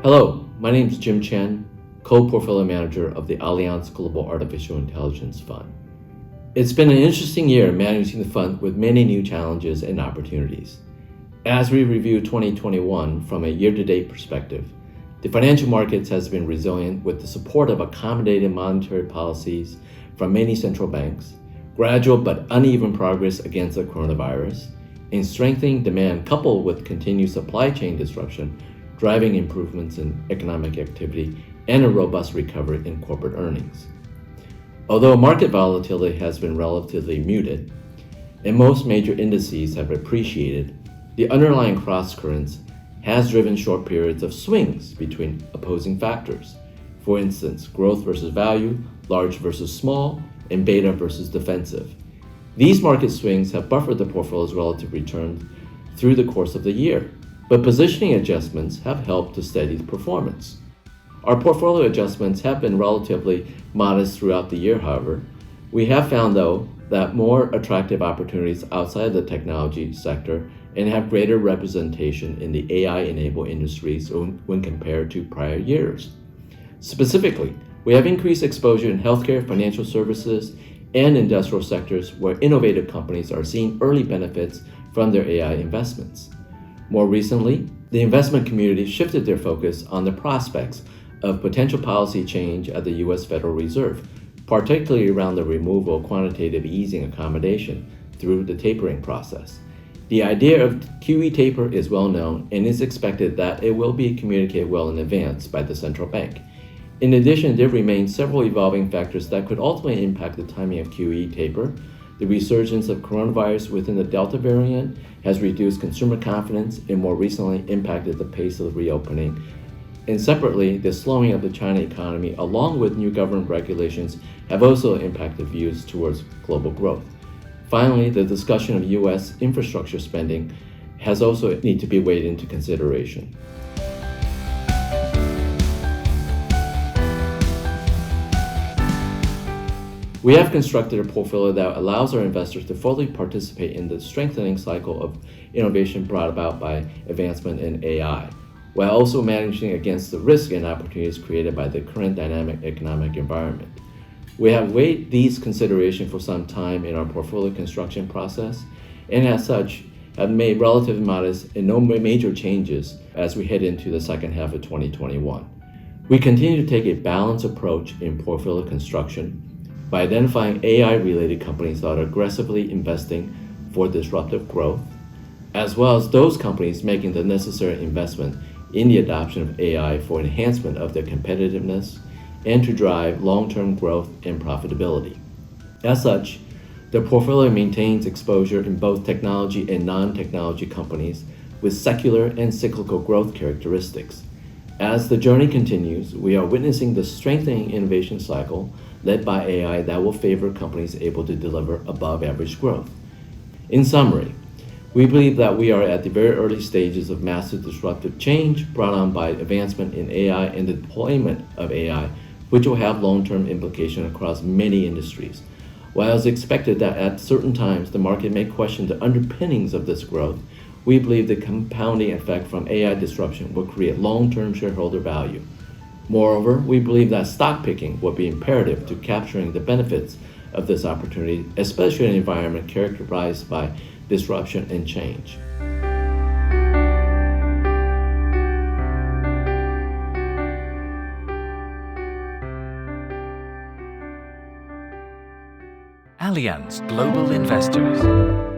Hello, my name is Jim Chen, co-portfolio manager of the Allianz Global Artificial Intelligence Fund. It's been an interesting year managing the fund with many new challenges and opportunities. As we review 2021 from a year-to-date perspective, the financial markets has been resilient with the support of accommodative monetary policies from many central banks, gradual but uneven progress against the coronavirus, and strengthening demand coupled with continued supply chain disruption, driving improvements in economic activity and a robust recovery in corporate earnings. Although market volatility has been relatively muted, and most major indices have appreciated, the underlying cross-currents has driven short periods of swings between opposing factors. For instance, growth versus value, large versus small, and beta versus defensive. These market swings have buffered the portfolio's relative returns through the course of the year, but positioning adjustments have helped to steady the performance. Our portfolio adjustments have been relatively modest throughout the year, however. We have found, though, that more attractive opportunities outside the technology sector and have greater representation in the AI-enabled industries when compared to prior years. Specifically, we have increased exposure in healthcare, financial services, and industrial sectors where innovative companies are seeing early benefits from their AI investments. More recently, the investment community shifted their focus on the prospects of potential policy change at the U.S. Federal Reserve, particularly around the removal of quantitative easing accommodation through the tapering process. The idea of QE taper is well known and is expected that it will be communicated well in advance by the central bank. In addition, there remain several evolving factors that could ultimately impact the timing of QE taper. The resurgence of coronavirus within the Delta variant has reduced consumer confidence and more recently impacted the pace of reopening. And separately, the slowing of the China economy along with new government regulations have also impacted views towards global growth. Finally, the discussion of U.S. infrastructure spending has also need to be weighed into consideration. We have constructed a portfolio that allows our investors to fully participate in the strengthening cycle of innovation brought about by advancement in AI, while also managing against the risk and opportunities created by the current dynamic economic environment. We have weighed these considerations for some time in our portfolio construction process, and as such, have made relatively modest and no major changes as we head into the second half of 2021. We continue to take a balanced approach in portfolio construction by identifying AI-related companies that are aggressively investing for disruptive growth, as well as those companies making the necessary investment in the adoption of AI for enhancement of their competitiveness and to drive long-term growth and profitability. As such, the portfolio maintains exposure in both technology and non-technology companies with secular and cyclical growth characteristics. As the journey continues, we are witnessing the strengthening innovation cycle led by AI that will favor companies able to deliver above-average growth. In summary, we believe that we are at the very early stages of massive disruptive change brought on by advancement in AI and the deployment of AI, which will have long-term implications across many industries. While it's expected that at certain times the market may question the underpinnings of this growth, we believe the compounding effect from AI disruption will create long-term shareholder value. Moreover, we believe that stock picking will be imperative to capturing the benefits of this opportunity, especially in an environment characterized by disruption and change. Allianz Global Investors.